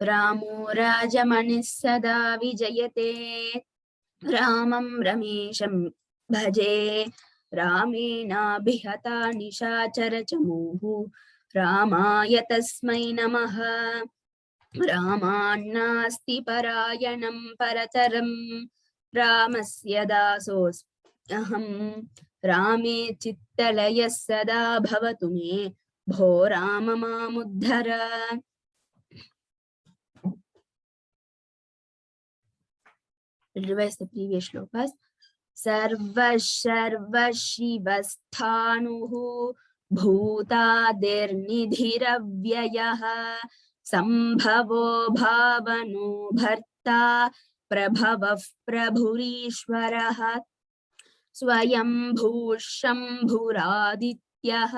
रामो राजमणिः सदा विजयते रामं रमेशं भजे रामेणाभिहता निशाचरचमूः रामाय तस्मै नमः रामान्नास्ति परायणं परतरं रामस्य दासोऽहं रामे चित्तलयः सदा भवतु मे भो Ram मामुद्धर Revise the previous shlokas. सर्वशिवस्थाणुः भूतादिर्निधिरव्ययः सम्भवो भावनो भर्ता प्रभवः प्रभुरीश्वरः स्वयंभू शम्भुरादित्यः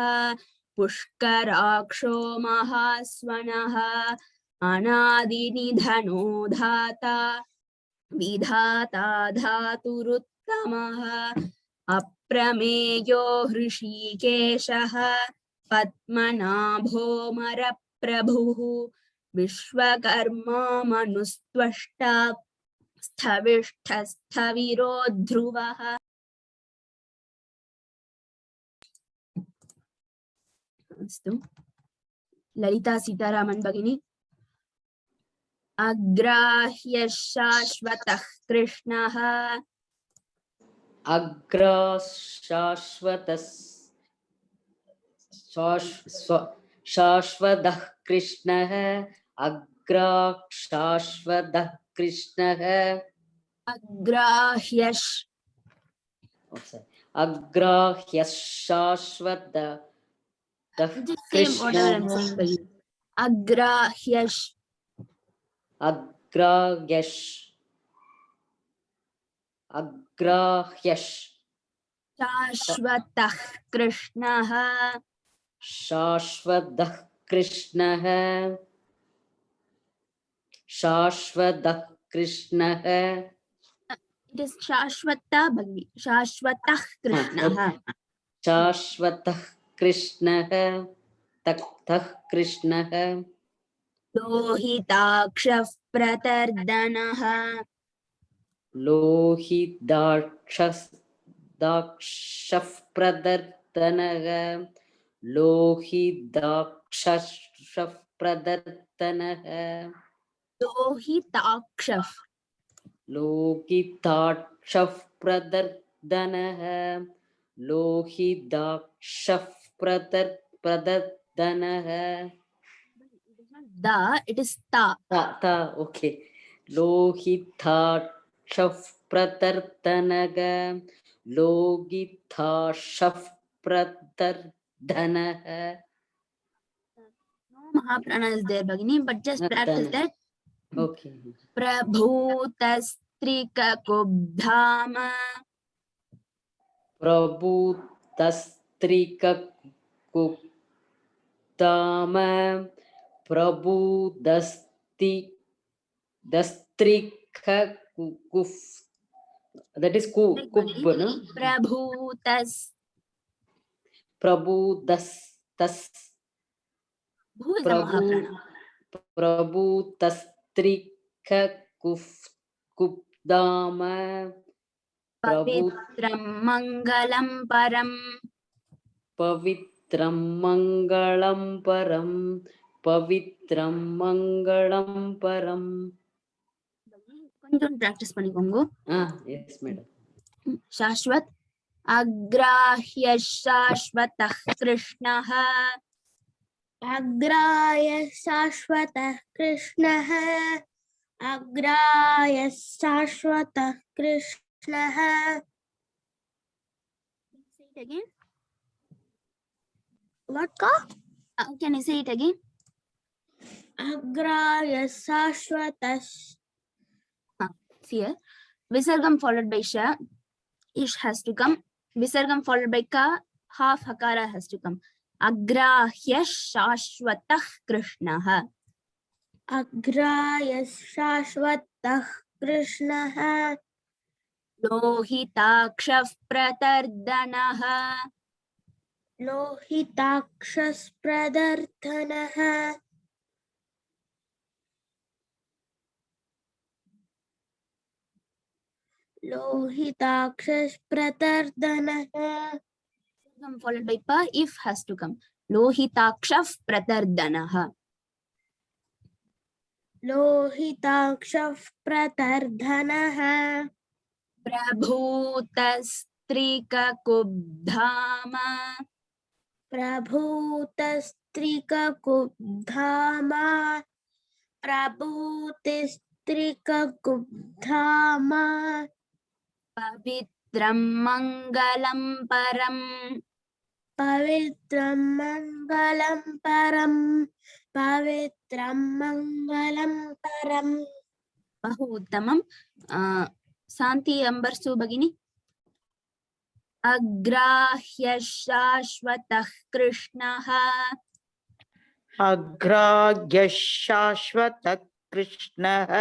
पुष्कराक्षो महास्वनः अनादिनिधनो धाता विधाता धातुरुत्तमः अप्रमेयो हृषीकेशः पद्मनाभोऽमरप्रभुः विश्वकर्मा मनुस्त्वष्टा स्थविष्ठस्थविरो ध्रुवः अस्तु ललिता सीतारामन् भगिनी अग्राह्य शाश्वतः कृष्णः शाश्वतः कृष्णः शाश्वतः कृष्णः अग्राह्य शाश्वतः शाश्वतः कृष्णः It is शाश्वतः भगिनी शाश्वतः कृष्णः शाश्वतः कृष्णः तक्तः कृष्णः लोहिताक्षः प्रतर्दनः लोहिताक्षः प्रदर्दनः लोहिताक्षः प्रदर्दनः लोहिताक्षः लोहिताक्षः प्रदर्दनः लोहिताक्षः प्रदर्दनः it is ta okay लोहिताक्षः प्रदर्दनः लोहिताक्षः प्रदर्दनः no mahaprana is there bhagini but just practice that okay prabhutastrikakubdhama प्रभुदस्त्रिककुप्ताम प्रभुदस्त्रिककुफ that is kub no prabhudas who is the mahaprana प्रभुदस्त्रिककुप्ताम पवित्रं मंगलम परम पवित्रं मंगलं परम पवित्रं मंगलं परम கொஞ்சம் practice பண்ணிக்கோங்க yes madam शाश्वत अग्राह्य शाश्वतः कृष्णः अग्राय शाश्वतः कृष्णः अग्राय शाश्वतः कृष्णः say it again what ka can you say it again अग्राय शाश्वतः here visargam followed by sha ish has to come visargam followed by ka half hakara has to come agrahya shashvatah krishnah अग्राय शाश्वतः कृष्णः लोहिताक्षः प्रतर्दनः लोहिताक्षः प्रदर्दनः लोहिताक्ष प्रतर्दनः Visargam followed by pa if has to come. Lohitakshaf pratardanaha. लोहिताक्ष प्रतर्दनः Prabhutasтрika kubdhama. प्रभूतस्त्रिककुब्धामा प्रभूतिस्त्रिककुब्धामा Pavitram mangalam param. पवित्रं मङ्गलं परं पवित्रं मङ्गलं परं Bahu uttamam. Santi Ambarsu Bagini. Agrahya shashvatah krishnaha. अग्राग्यशाश्वतः कृष्णः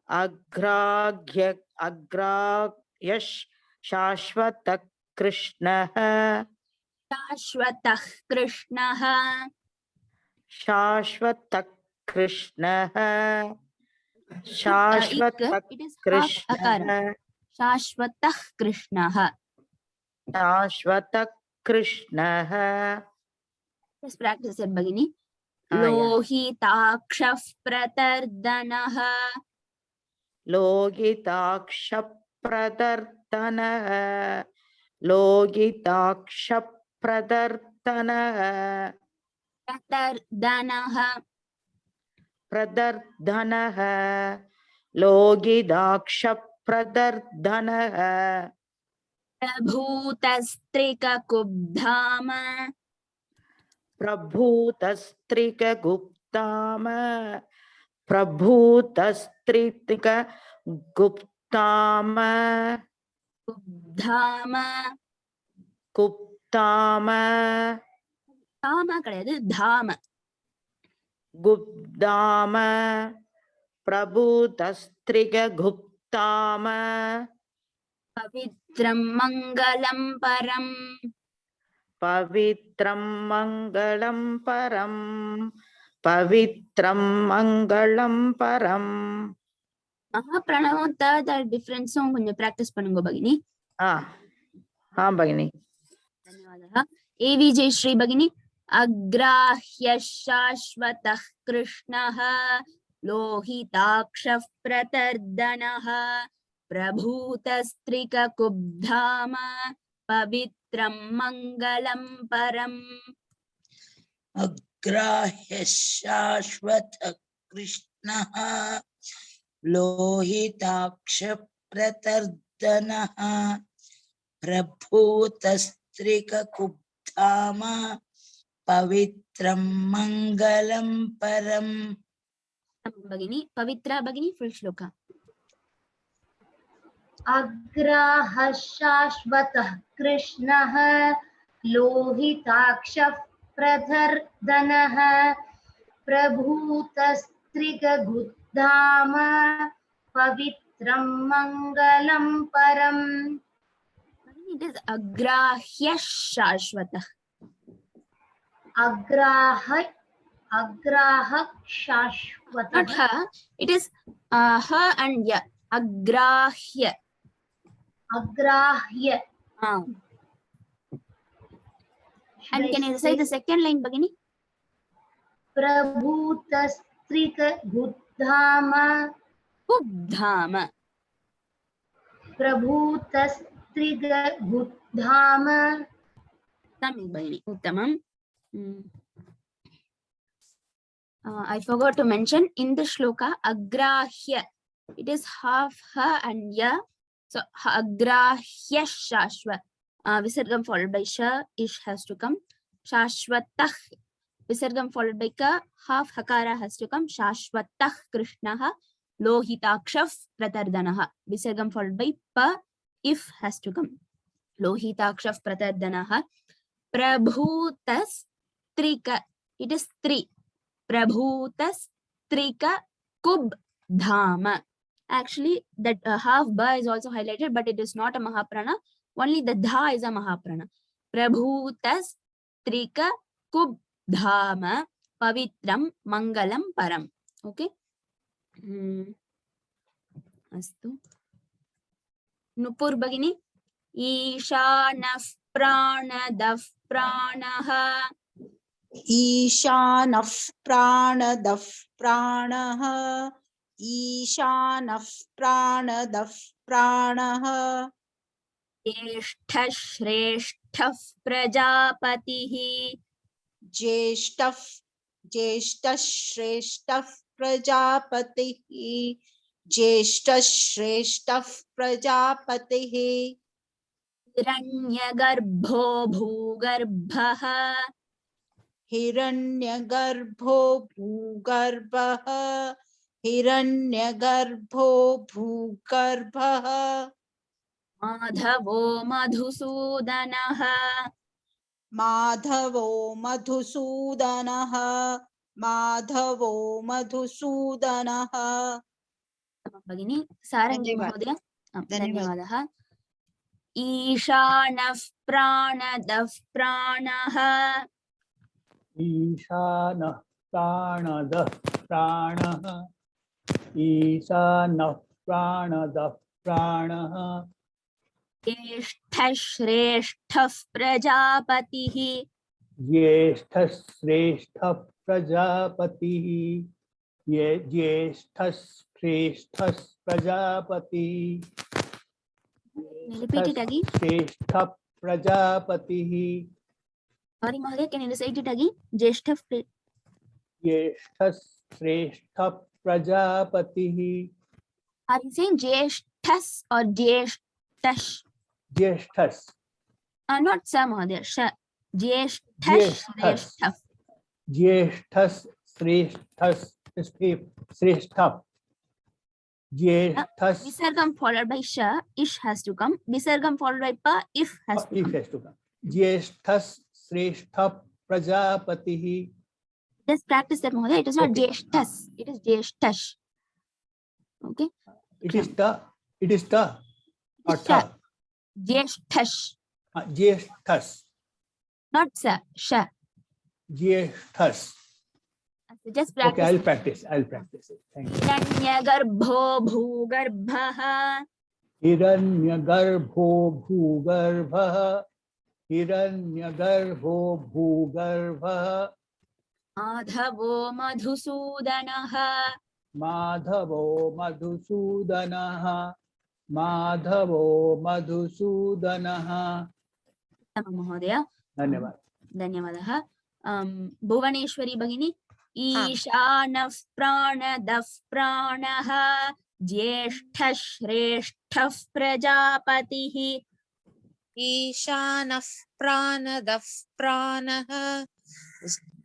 अग्राग्यश शाश्वतः कृष्णः Shashvatah krishnaha. शाश्वतः कृष्णः शाश्वतः It is half akara. कृष्णः Shashvatah krishnaha. शाश्वतः कृष्णः Let's practice it, Bagini. Ah, yeah. Lohitakshaf pratardanaha. लोगिताक्षप्रदर्तनः लोगिताक्षप्रदर्तनः Pratardanaha. प्रदर्धनः लोगिदाक्षप्रदर्धनः Prabhutastrika kubdhama. प्रभूतस्त्रिकगुप्ताम प्रभूतस्त्रिकगुप्ताम Kubdhama. गुप्ताम Dhama கிடையாது dhama. गुप्ताम प्रभूतस्त्रिकगुप्ताम Pavitram mangalam param. पवित्रं मङ्गलं परं पवित्रं मङ्गलं परम् Mahapranavam third different song கொஞ்சம் practice பண்ணுங்க Bagini. हाँ भगिनी धन्यवादः. AVJ Shri Bagini. Agrahya shashvatah krishnaः लोहिताक्षः प्रतर्दनः प्रभूतस्त्रिक कुब्धाम पवित्रं मङ्गलं परम्. अग्राह्य शाश्वत कृष्णः लोहिताक्ष प्रतर्दनः प्रभूतस्त्रिककुब्धाम पवित्रं मङ्गलं परम् Bagini, Pavitra Bagini, full shloka. अग्राह्य शाश्वतः कृष्णः लोहिताक्षः प्रतर्दनः प्रभूतस्त्रिकगुप्धाम पवित्रं मङ्गलं परम्. It is Agrahya Shashvatah. अग्राह्य शाश्वतः. Not ha, it is ha and ya. Agrahya. अग्राह्य. And can you say the second line, Bagini? प्रभूतस्त्रिकगुप्धाम Kubdhama. प्रभूतस्त्रिकगुप्धाम. Tamil Bagini. Uttamam. I forgot to mention in the shloka Agrahya. It is half ha and ya. So Agrahya Shashvat. Visargam followed by sha, ish has to come. Shashvatah. Visargam followed by ka, half hakara has to come. Shashvatah Krishnaha. Lohitakshav Pratardanaha. Visargam followed by pa, if has to come. Lohitakshav Pratardanaha. Prabhutas Trika. It is three. Prabhutas Trika Kubdhama. Actually, that half ba is also highlighted, but it is not a Mahaprana. Only the dha is a Mahaprana. Prabhutas Trika Kubdhama Pavitram Mangalam Param. Okay. Astu. Nupur Bagini. Ishanah Pranadav Pranaha. ईशानः प्राणदः प्राणः ईशानः प्राणदः प्राणः ज्येष्ठः श्रेष्ठः प्रजापतिः. ज्येष्ठः ज्येष्ठः श्रेष्ठः प्रजापतिः ज्येष्ठः श्रेष्ठः प्रजापतिः हिरण्यगर्भो भूगर्भः. हिरण्यगर्भो भूगर्भः हिरण्यगर्भो भूगर्भः माधवो मधुसूदनः. माधवो मधुसूदनः माधवो मधुसूदनः भगिनी सारंगी धन्यवाद- महोदय धन्यवाद। धन्यवादः. ईशानः प्राणदः प्राणः. ईशानः प्राणदः प्राणः ईशानः प्राणदः प्राणः ज्येष्ठः श्रेष्ठः प्रजापतिः. ज्येष्ठः श्रेष्ठः प्रजापतिः ये ज्येष्ठः श्रेष्ठः प्रजापतिः Repeat it again. श्रेष्ठः प्रजापतिः Sorry महोदय, can you recite it again? ज्येष्ठः ज्येष्ठः श्रेष्ठः प्रजापतिः Are you saying ज्येष्ठः or ज्येष्ठः? ज्येष्ठः Not sa महोदय, sh. ज्येष्ठः ज्येष्ठः श्रेष्ठः. ज्येष्ठः श्रेष्ठः श्रेष्ठः ज्येष्ठः Visargam followed by sh, ish has to come. Visargam followed by pa, if has to if come. has to come. ज्येष्ठः श्रेष्ठः प्रजापतिः Just practice that महोदय. It is not Okay. ज्येष्ठः. It is ज्येष्ठः. Okay. it is the or Sh. ta ज्येष्ठः. ज्येष्ठः Not sa, sh. ज्येष्ठः Just okay practice. I'll practice it thank you हिरण्यगर्भो भूगर्भः. हिरण्यगर्भो भूगर्भः हिरण्यगर्भो भूगर्भः माधवो मधुसूदनः. माधवो मधुसूदनः माधवो मधुसूदनः महोदय धन्यवाद धन्यवादः. भुवनेश्वरी भगिनी. ईशानः प्राणदः प्राणः ज्येष्ठः श्रेष्ठः प्रजापतिः. ईशानः प्राणदः प्राणः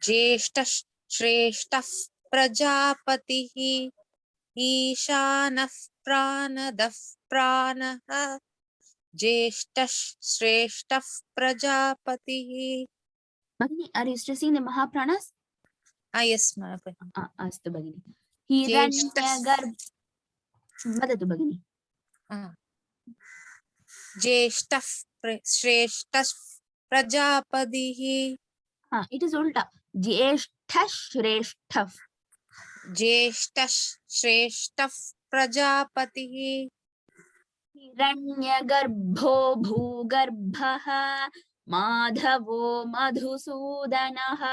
ज्येष्ठः श्रेष्ठः प्रजापतिः ईशानः प्राणदः प्राणः ज्येष्ठः श्रेष्ठः प्रजापतिः. भगिनी, are you stressing the Mahapranas? Yes, Mother. अस्तु भगिनी. हिरण्यगर्भ वदतु भगिनी. ज्येष्ठः श्रेष्ठः प्रजापतिः It is ulta. ज्येष्ठः श्रेष्ठः. ज्येष्ठः श्रेष्ठः प्रजापतिः हिरण्यगर्भो भूगर्भः माधवो मधुसूदनः.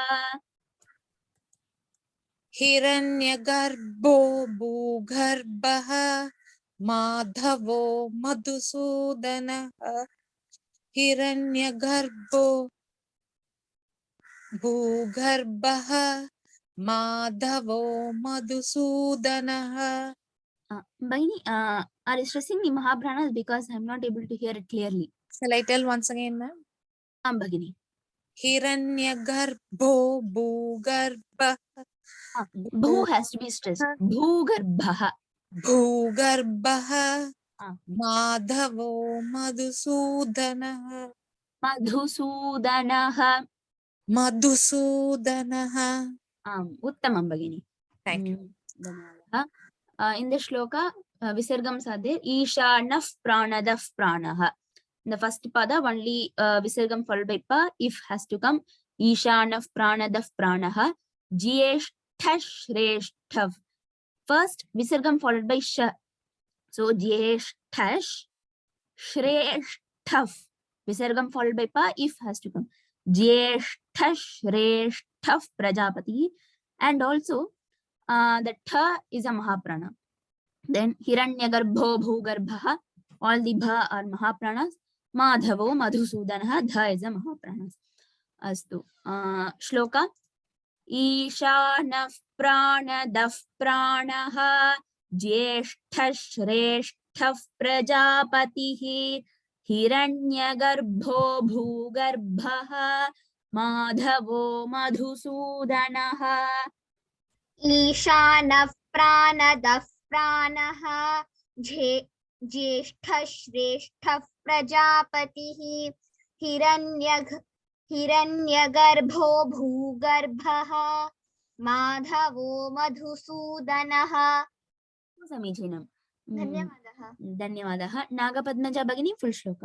हिरण्यगर्भो भूगर्भः माधवो मधुसूदनः हिरण्यगर्भो भूगर्भः माधवो मधुसूदनः. Bhagini, are you stressing the Mahapranas because I am not able to hear it clearly? Shall I tell once again, ma'am? Bhagini. हिरण्यगर्भो भूगर्भः Bhu has to be stressed. Bhugarbha. भूगर्भः माधवो मधुसूदनः Madhusudanah. मधुसूदनः. Uttamam Bhagini. Thank you. धन्यवादः. In the shloka, Visargam Sadhe, Ishanah Pranadah Pranaha. In the first pada, only Visargam followed by pa, if has to come. Ishanah Pranadah Pranaha. Jyeshtha Shreshtav. First, Visargam followed by sh. So, Jyeshtha Shreshthaf. Visargam followed by pa, if has to come. Jyeshtha Shreshthaf Prajapati. And also the tha is a Mahaprana. Then Hiranyagarbho Bhugarbha, all the bha are Mahapranas. Madhavo Madhusudanaha, dha is a Mahapranas. Astu. Shloka. Ishanah Pranadav Pranaha Jyeshtha Shreshthah Prajapatihi Hiranyagarbho Bhugarbha Madhavo Madhusudanaha. ईशानः प्राणदः प्राणः ज्येष्ठः श्रेष्ठः प्रजापतिः हिरण्यगर्भो भूगर्भः माधवो मधुसूदनः. समीचीनम्. धन्यवादः. धन्यवादः. नागपद्मजा भगिनी फुल् श्लोक.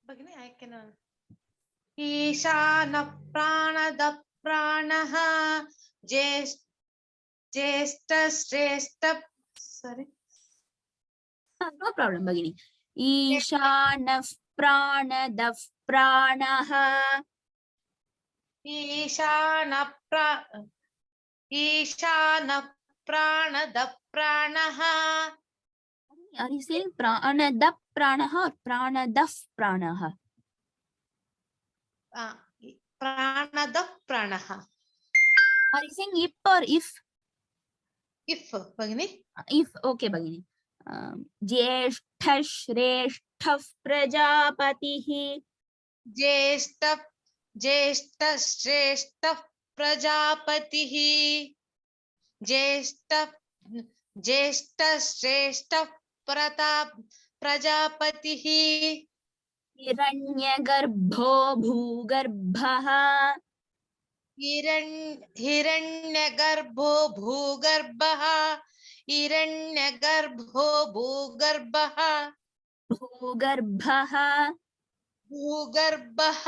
भगिनी I can ईशानः प्राणदः प्राणः ज्येष्ठः श्रेष्ठः sorry No problem भगिनी. ईशानः प्राणदः प्राणः ईशानः प्राणदः प्राणः. Are you saying pranadap pranaha or pranadaf pranaha? प्राणदः प्राणः. Are you saying if or if? If भगिनी. If, okay भगिनी. ज्येष्ठः श्रेष्ठः प्रजापतिः. ज्येष्ठः श्रेष्ठः प्रजापतिः ज्येष्ठः श्रेष्ठः प्रजापतिः हिरण्यगर्भो भूगर्भः हिरण्यगर्भो भूगर्भः हिरण्यगर्भो भूगर्भः भूगर्भः भूगर्भः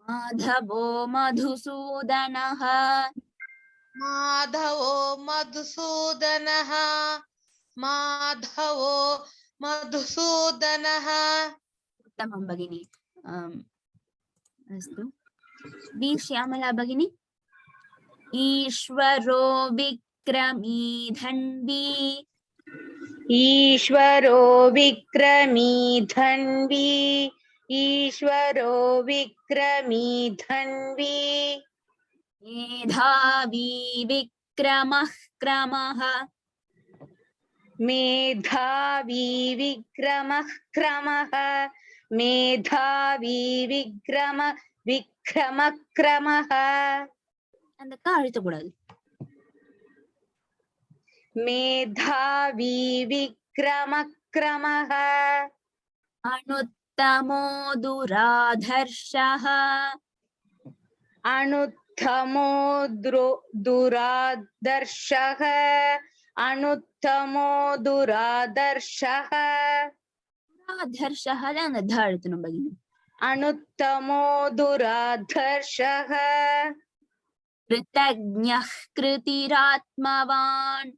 माधवो मधुसूदनः माधवो मधुसूदनः माधवो मधुसूदनः. उत्तमं भगिनी. अस्तु. बी श्यामला भगिनी. ईश्वरो विक्रमी धन्वी ईश्वरो विक्रमी धन्वी ईश्वरो विक्रमी धन्वी मेधावी विक्रमः क्रमः मेधावी विक्रमः क्रमः मेधावी विक्रमः क्रमः. அந்த க அழுத்த கூடாது. मेधावी विक्रमः क्रमः अनुत्तमो दुराधर्षः अनुत्तमो दुरादर्शः अनुत्तमो दुरादर्शः दुराधर्षः அந்த த அழுத்தணும் भगिनी. अनुत्तमो दुराधर्षः कृतज्ञः कृतिरात्मवान्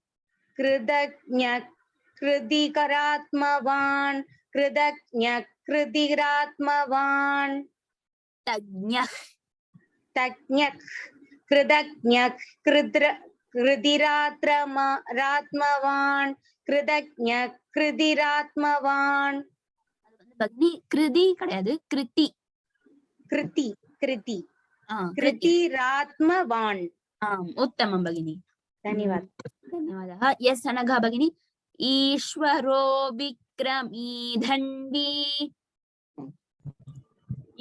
कृतज्ञकृतिरात्मवान् कृतज्ञकृतिरात्मवान् तज्ञः कृतिरात्मवान् कृतज्ञकृतिरात्मवान्. भगिनी कृति கிடையாது கிருதி. कृति कृति कृतिरात्मवान्. उत्तमं भगिनी. धन्यवादः. यस् अनघा भगिनी. ईश्वरो विक्रमी धन्वी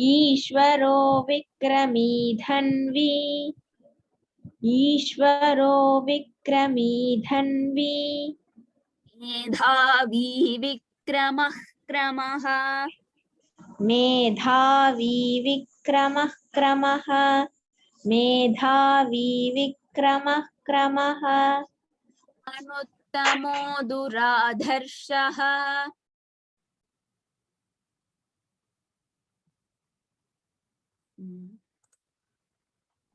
ईश्वरो विक्रमी धन्वी ईश्वरो विक्रमी धन्वी मेधावी विक्रमः क्रमः मेधावी विक्रमः क्रमः मेधावी विक्रमः क्रमः अनुत्तमो दुराधर्षः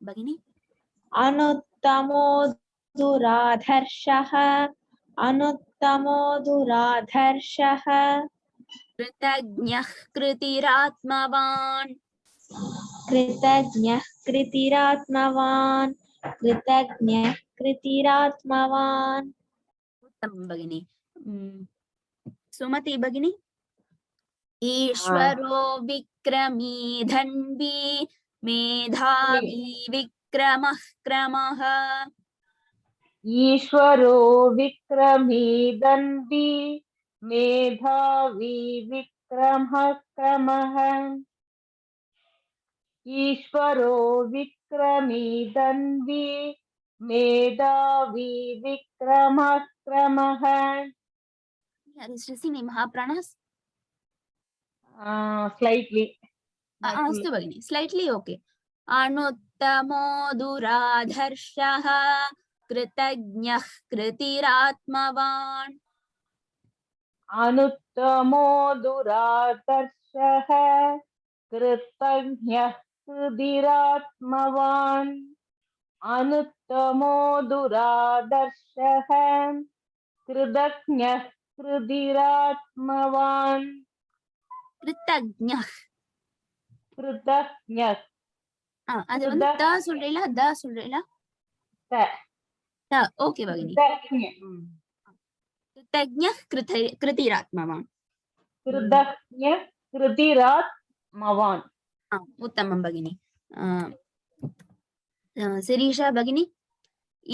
भगिनी. अनुत्तमो दुराधर्षः अनुत्तमो अनुत्तमो दुराधर्षः कृतज्ञः कृतिरात्मवान् कृतज्ञः कृतिरात्मवान् कृतज्ञः कृतिरात्मवान् उत्तमं भगिनी सुमति भगिनी ईश्वरो विक्रमी धन्वी मेधावी विक्रमः क्रमः ईश्वरो विक्रमी दन्वी मेधावी विक्रमः क्रमः ईश्वरो विक्रमी दन्वी मेधावी विक्रमः क्रमः महाप्राणः स्लाइटली अस्तु भगिनि स्लैट्लि ओके अनुत्तमो दुराधर्षः कृतज्ञः कृतिरात्मवान् अनुत्तमो दुरादर्शः कृतज्ञः कृतिरात्मवान् अनुत्तमो दुरादर्शः कृतज्ञः कृतिरात्मवान् कृतज्ञः कृतज्ञः அது வந்து த சொல்றீல த சொல்றீல த த ஓகே भगिनी कृतज्ञः कृतज्ञः कृतिरात्मवान् कृतज्ञः कृतिरात्मवान् उत्तमं भगिनी शिरीषा भगिनी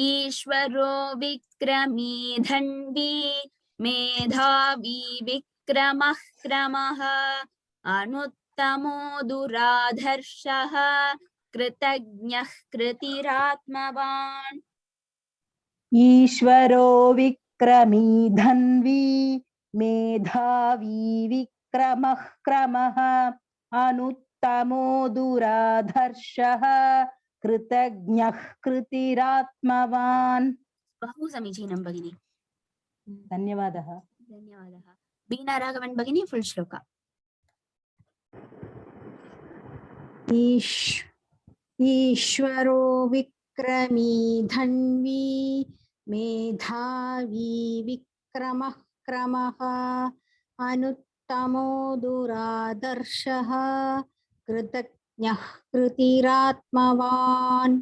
ईश्वरो विक्रमी धन्वी मेधावी विक्रमः क्रमः अनुत्तमो दुराधर्षः कृतज्ञः कृतिरात्मवान् ईश्वरो विक्रमी धन्वी मेधावी विक्रमः क्रमः अनुत्तमो दुराधर्षः कृतज्ञः कृतिरात्मवान् बहु समीचीनं भगिनी धन्यवादः धन्यवादः बीना राघवन् भगिनी फुल् श्लोक ईश्वरो विक्रमी धन्वी मेधावी विक्रमः क्रमः अनुत्तमो दुरादर्शः कृतज्ञः कृतिरात्मवान्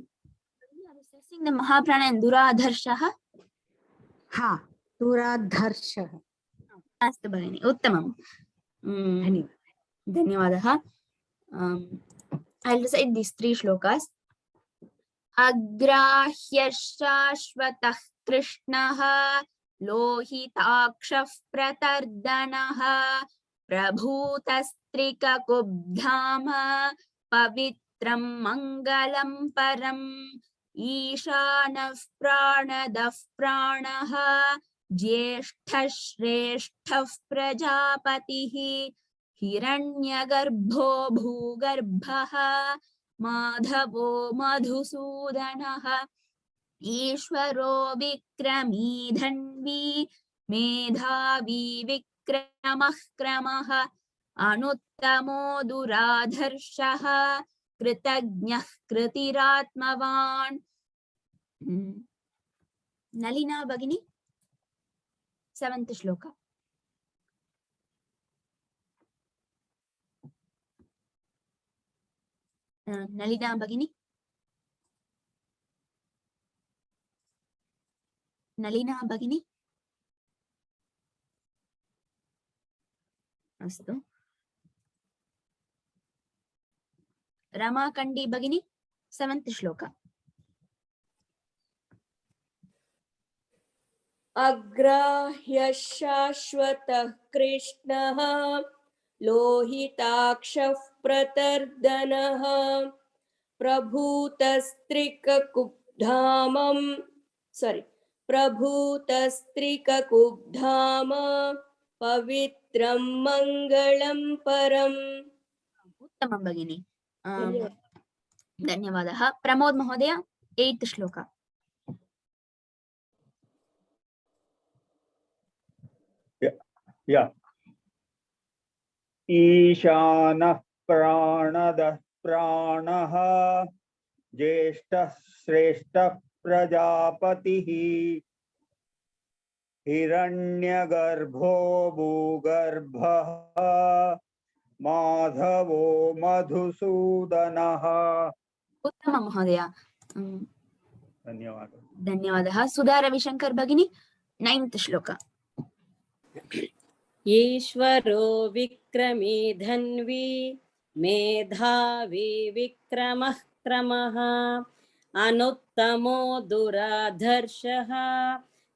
महाप्राणान् दुराधर्षः हा दुराधर्षः अस्तु भगिनी उत्तमं धन्यवादः I'll recite these 3 shlokas. Agrahyah shashvatah krishnah lohitakshav pratardanah prabhutastrika kubdhama pavitram mangalam param ईशानः प्राणदः प्राणः ज्येष्ठः श्रेष्ठः प्रजापतिः हिरण्यगर्भो भूगर्भः माधवो मधुसूदनः ईश्वरो विक्रमी धन्वी मेधावी विक्रमः क्रमः अनुत्तमो दुराधर्षः कृतज्ञः कृतिरात्मवान् नलिना भगिनी 7th श्लोक नलिना भगिनी अस्तु रमाकण्डी भगिनी 7th श्लोक अग्राह्यः शाश्वतः कृष्णः लोहिताक्षः प्रतर्दनः प्रभूतस्त्रिककुब्धाम पवित्रं मङ्गलं परम् उत्तमं भगिनी धन्यवादः प्रमोद महोदय 8th श्लोक ईशानः प्राणदः प्राणः ज्येष्ठः श्रेष्ठः प्रजापतिः हिरण्यगर्भो भूगर्भः माधवो मधुसूदनः। उत्तमं महोदय। धन्यवादः। धन्यवादः। सुधा रविशंकर भगिनी 9th श्लोक। ईश्वरो विक्रमी धन्वी मेधावी विक्रमः क्रमः अनुत्तमो दुराधर्षः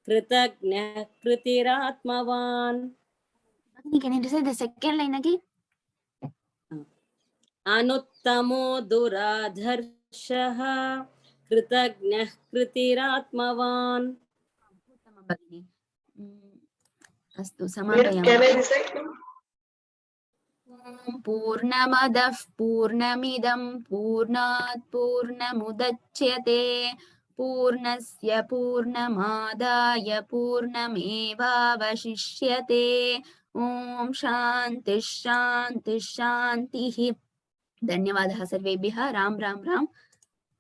कृतज्ञः कृतिरात्मवान्। Can you say the second line again? अनुत्तमो दुराधर्षः कृतज्ञः कृतिरात्मवान्। उत्तमं भगिनी। अस्तु समापयामः। पूर्णमदः पूर्णमिदं पूर्णात् पूर्णमुदच्यते पूर्णस्य पूर्णमादाय पूर्णमेवावशिष्यते। ॐ शान्तिः शान्तिः शान्तिः। धन्यवादः सर्वेभ्यः। राम राम राम।